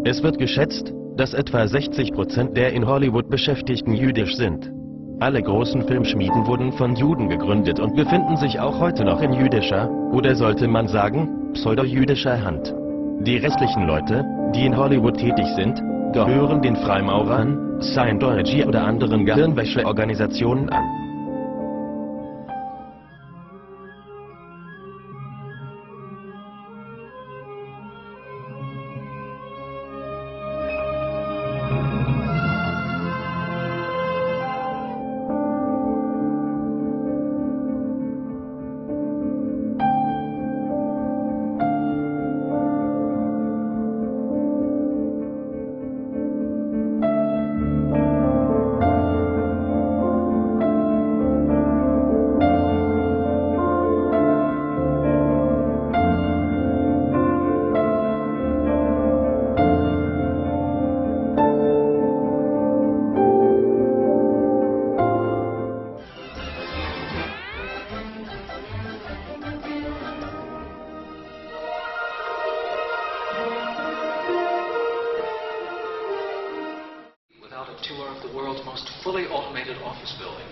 Es wird geschätzt, dass etwa 60% der in Hollywood Beschäftigten jüdisch sind. Alle großen Filmschmieden wurden von Juden gegründet und befinden sich auch heute noch in jüdischer, oder sollte man sagen, pseudo-jüdischer Hand. Die restlichen Leute, die in Hollywood tätig sind, gehören den Freimaurern, Scientology oder anderen Gehirnwäscheorganisationen an. Tour of the world's most fully automated office building.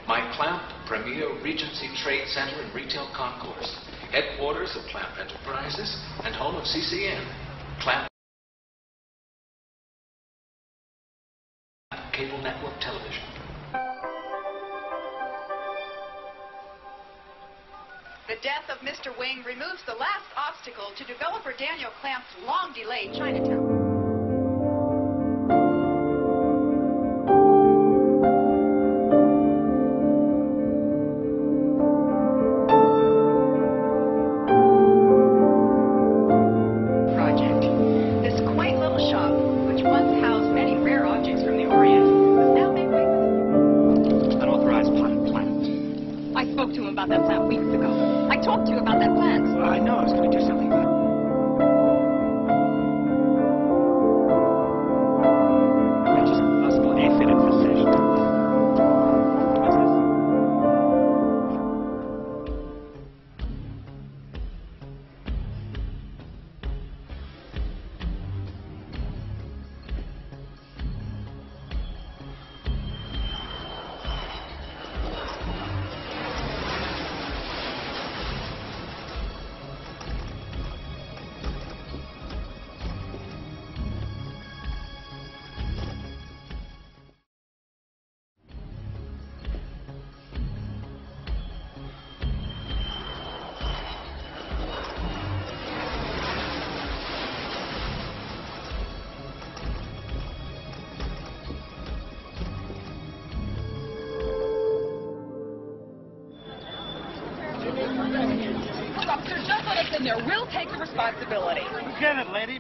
My Clamp Premier Regency Trade Center and Retail Concourse, headquarters of Clamp Enterprises and home of CCN. Clamp Cable Network Television. The death of Mr. Wing removes the last obstacle to developer Daniel Clamp's long-delayed Chinatown. I spoke to him about that plant weeks ago. I talked to you about that plant. Well, I know I was going to do something about it. Just a possible AFib infestation. What's this? Officer, just let us in there. We'll take the responsibility. Forget it, lady.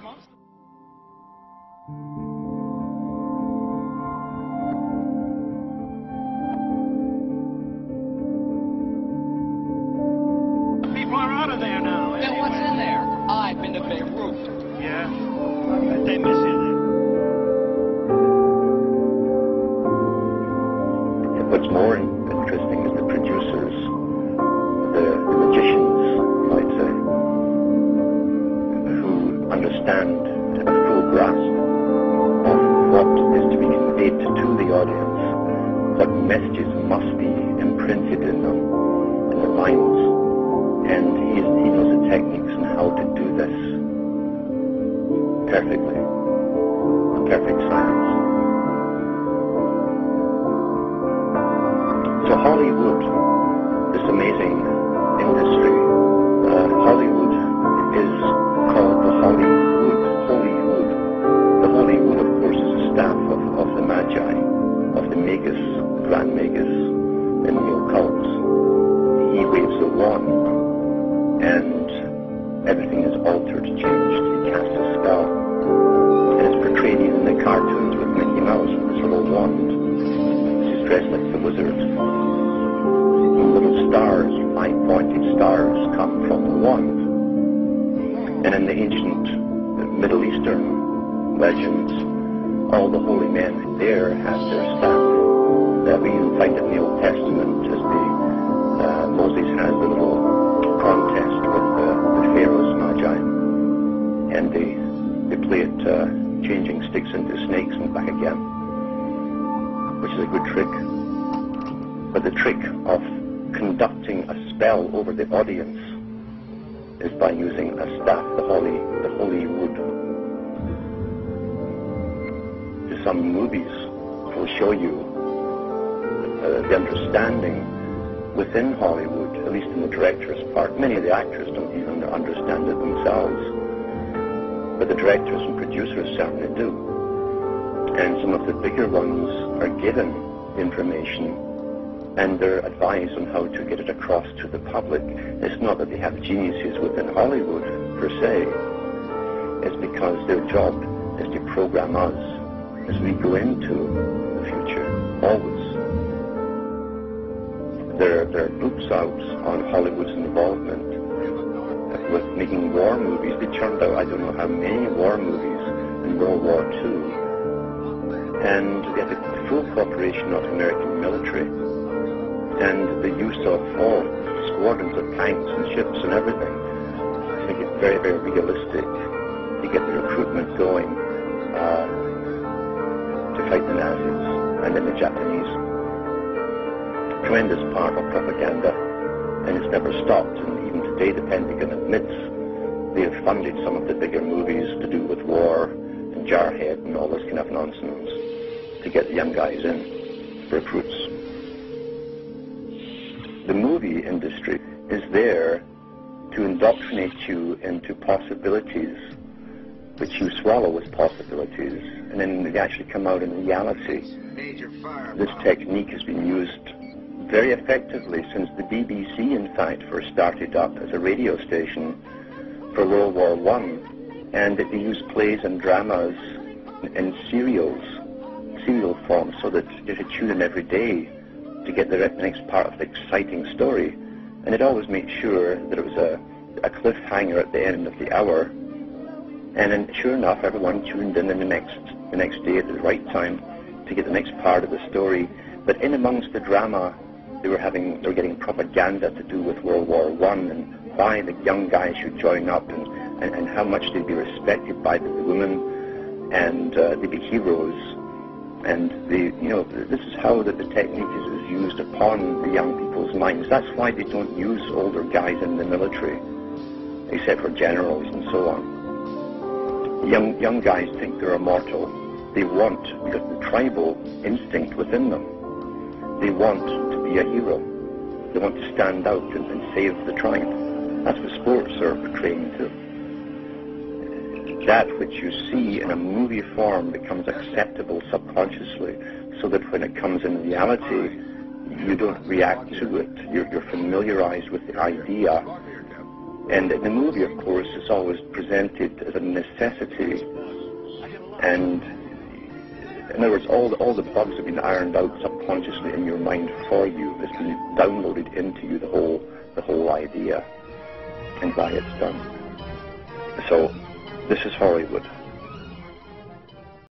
People are out of there now, lady. Then what's in there? I've been to Beirut. Yeah? I bet they miss you there. What's more interesting is the producers, the magicians, you might say, who understand a full grasp of what is to be conveyed to the audience, what messages must be imprinted in them, in their minds, and he knows the techniques on how to do this perfectly, a perfect science. So Hollywood, this amazing industry, Hollywood is called the Holy Wood. The Holy Wood, of course, is a staff of the Magi, of the Magus, Grand Magus, in the occults. He waves a wand, and everything is altered, changed. He casts a spell, and it's portrayed even in the cartoons with Mickey Mouse with this little wand. She's dressed like the wizard. Little stars, fine-pointed stars, come from the wand. And in the ancient Middle Eastern legends, all the holy men there had their staff that we find in the Old Testament as the sticks into snakes and back again, which is a good trick. But the trick of conducting a spell over the audience is by using a staff, the holy wood. Some movies will show you the understanding within Hollywood, at least in the director's part. Many of the actors don't even understand it themselves, but the directors and producers certainly do. And some of the bigger ones are given information and they're advised on how to get it across to the public. It's not that they have geniuses within Hollywood, per se. It's because their job is to program us as we go into the future, always. There are books out on Hollywood's involvement with making war movies. They churned out I don't know how many war movies in World War II. And they had the full cooperation of the American military and the use of all squadrons of tanks and ships and everything to make it very, very realistic, to get the recruitment going to fight the Nazis and then the Japanese. Tremendous part of propaganda, and it's never stopped. And even today, the Pentagon admits they have funded some of the bigger movies to do with war and Jarhead and all this kind of nonsense to get the young guys in, recruits. The movie industry is there to indoctrinate you into possibilities which you swallow as possibilities, and then they actually come out in reality. This technique has been used very effectively since the BBC, in fact, first started up as a radio station for World War I, and they use plays and dramas in serial form so that you should tune in every day to get the next part of the exciting story. And it always made sure that it was a cliffhanger at the end of the hour. And then, sure enough, everyone tuned in the next day at the right time to get the next part of the story. But in amongst the drama, they were getting propaganda to do with World War I and why the young guys should join up and how much they'd be respected by the women and they'd be heroes. And this is how the technique is used upon the young people's minds. That's why they don't use older guys in the military, except for generals and so on. Young guys think they're immortal. They want, because the tribal instinct within them, they want to be a hero. They want to stand out and save the tribe. That's what sports are portraying to. That which you see in a movie form becomes acceptable subconsciously, so that when it comes in reality, you don't react to it. You're familiarized with the idea. And in the movie, of course, it's always presented as a necessity. And in other words, all the bugs have been ironed out subconsciously in your mind for you. It's been downloaded into you, the whole idea, and why it's done. So this is Hollywood.